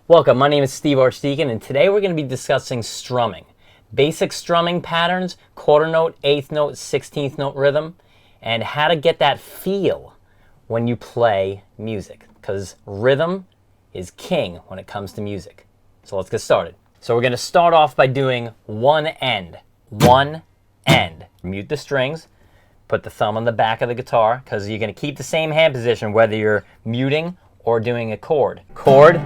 Welcome, my name is Steve ARCHDEACON, and today we're going to be discussing strumming. Basic strumming patterns, quarter note, eighth note, 16th note rhythm, and how to get that feel when you play music, because rhythm is king when it comes to music. So let's get started. So we're going to start off by doing one end. One end. Mute the strings, put the thumb on the back of the guitar, because you're going to keep the same hand position whether you're muting or doing a chord. Chord,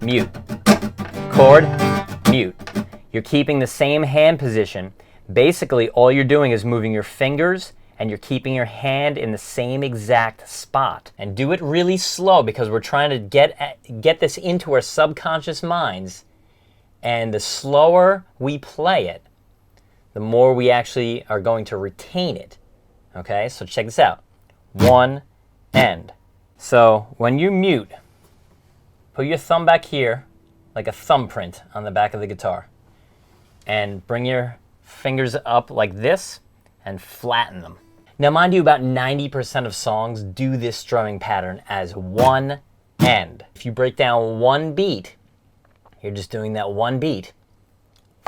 mute. Chord, mute. You're keeping the same hand position. Basically, all you're doing is moving your fingers and you're keeping your hand in the same exact spot. And do it really slow because we're trying to get this into our subconscious minds. And the slower we play it, the more we actually are going to retain it. Okay, so check this out. One end. So when you mute, put your thumb back here like a thumbprint on the back of the guitar. And bring your fingers up like this and flatten them. Now mind you, about 90% of songs do this strumming pattern as one end. If you break down one beat, you're just doing that one beat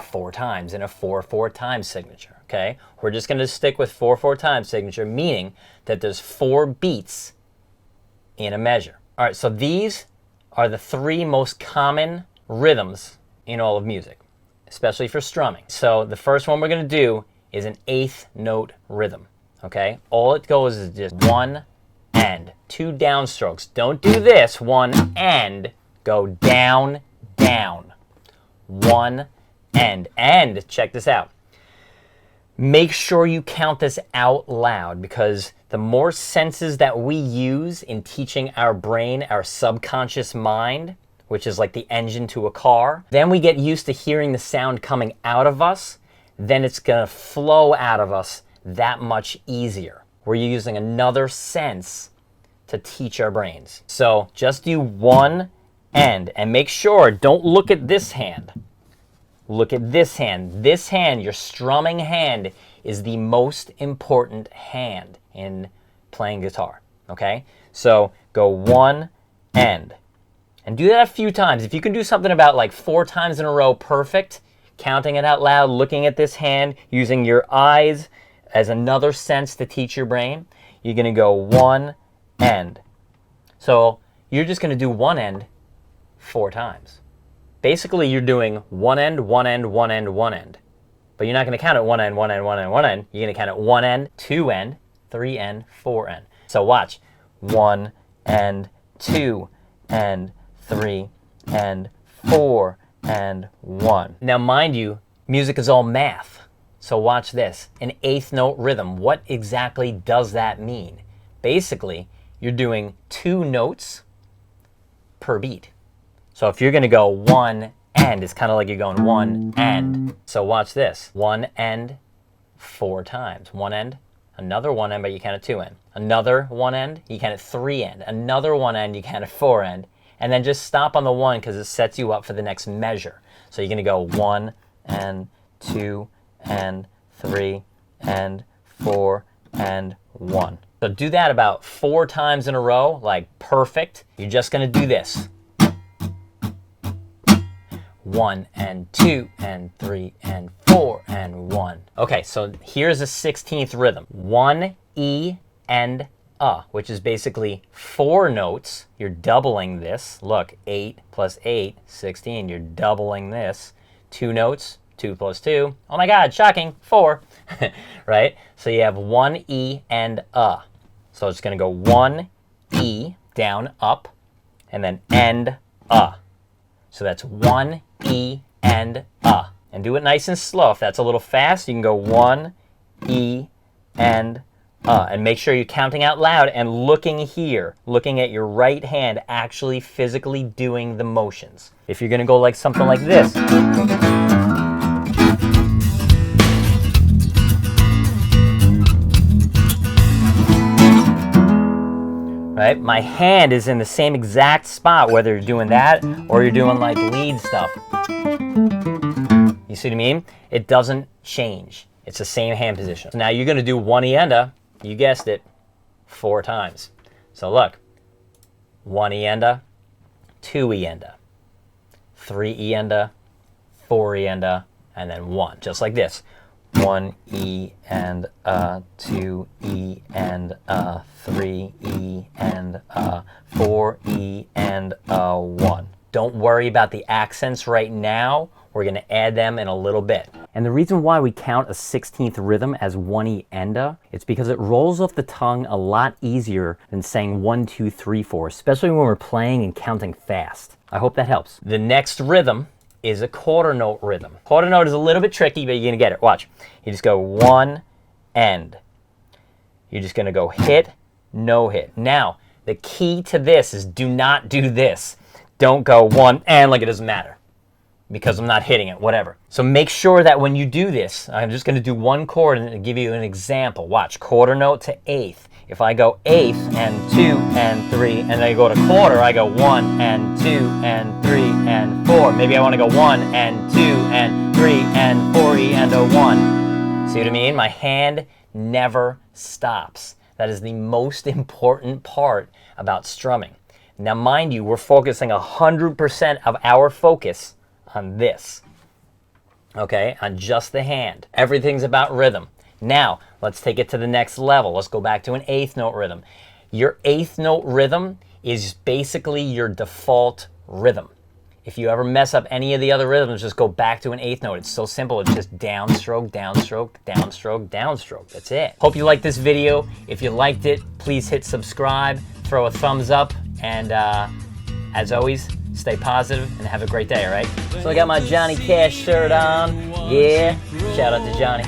4 times in a 4/4 time signature, okay? We're just going to stick with 4/4 time signature, meaning that there's 4 beats in a measure. All right, so these are the 3 most common rhythms in all of music, especially for strumming. So the first one we're going to do is an 8th note rhythm, okay? All it goes is just one end, 2 downstrokes. Don't do this, one end, go down, down. One end. And check this out. Make sure you count this out loud, because the more senses that we use in teaching our brain, our subconscious mind, which is like the engine to a car, then we get used to hearing the sound coming out of us, then it's going to flow out of us that much easier. We're using another sense to teach our brains. So just do one end and make sure, don't look at this hand. Look at this hand. This hand, your strumming hand, is the most important hand in playing guitar, okay? So go one end. And do that a few times. If you can do something about like 4 times in a row, perfect. Counting it out loud, looking at this hand, using your eyes as another sense to teach your brain, you're going to go one end. So you're just going to do one end 4 times. Basically, you're doing one end, one end, one end, one end. But you're not going to count it one end, one end, one end, one end. You're going to count it one end, 2 end, 3 end, 4 end. So watch. 1 end, 2 end, 3 and 4 and 1. Now mind you, music is all math. So watch this. An 8th note rhythm. What exactly does that mean? Basically, you're doing 2 notes per beat. So if you're going to go one end, it's kind of like you're going one end. So watch this. One end 4 times. One end, another one end, but you count it 2 end. Another one end, you count it 3 end. Another one end, you count it 4 end. And then just stop on the 1 because it sets you up for the next measure. So you're going to go 1 and 2 and 3 and 4 and 1. So do that about 4 times in a row, like perfect. You're just going to do this. 1 and 2 and 3 and 4 and 1. Okay, so here's a 16th rhythm. 1 E and which is basically 4 notes. You're doubling this. Look, 8 plus 8, 16. You're doubling this. 2 notes, 2 plus 2. Oh my God, shocking, 4. Right? So you have 1 E and So it's going to go 1 E, down, up, and then and So that's 1 E and And do it nice and slow. If that's a little fast, you can go 1 E and make sure you're counting out loud and looking here, looking at your right hand, actually physically doing the motions. If you're going to go like something like this. Right? My hand is in the same exact spot, whether you're doing that or you're doing like lead stuff. You see what I mean? It doesn't change. It's the same hand position. So now you're going to do 1 E-enda. You guessed it, 4 times. So look, 1 E-enda, 2 E-enda, 3 E and a, 4 E and a, and then 1, just like this. 1 E and a, 2 E and a, 3 E and a, 4 E and a, 1. Don't worry about the accents right now. We're going to add them in a little bit. And the reason why we count a 16th rhythm as 1 E and a, it's because it rolls off the tongue a lot easier than saying 1, 2, 3, 4, especially when we're playing and counting fast. I hope that helps. The next rhythm is a quarter note rhythm. Quarter note is a little bit tricky, but you're going to get it. Watch. You just go 1, end. You're just going to go hit, no hit. Now, the key to this is do not do this. Don't go 1 and like it doesn't matter, because I'm not hitting it, whatever. So make sure that when you do this, I'm just going to do one chord and give you an example. Watch, quarter note to eighth. If I go eighth and 2 and 3, and then I go to quarter, I go 1 and 2 and 3 and 4. Maybe I want to go 1 and 2 and 3 and 4 E and a 1. See what I mean? My hand never stops. That is the most important part about strumming. Now, mind you, we're focusing 100% of our focus on this, okay, on just the hand. Everything's about rhythm. Now, let's take it to the next level. Let's go back to an eighth note rhythm. Your eighth note rhythm is basically your default rhythm. If you ever mess up any of the other rhythms, just go back to an eighth note. It's so simple. It's just downstroke, downstroke, downstroke, downstroke. That's it. Hope you liked this video. If you liked it, please hit subscribe, throw a thumbs up, and as always, stay positive and have a great day, all right? So I got my Johnny Cash shirt on. Yeah, shout out to Johnny.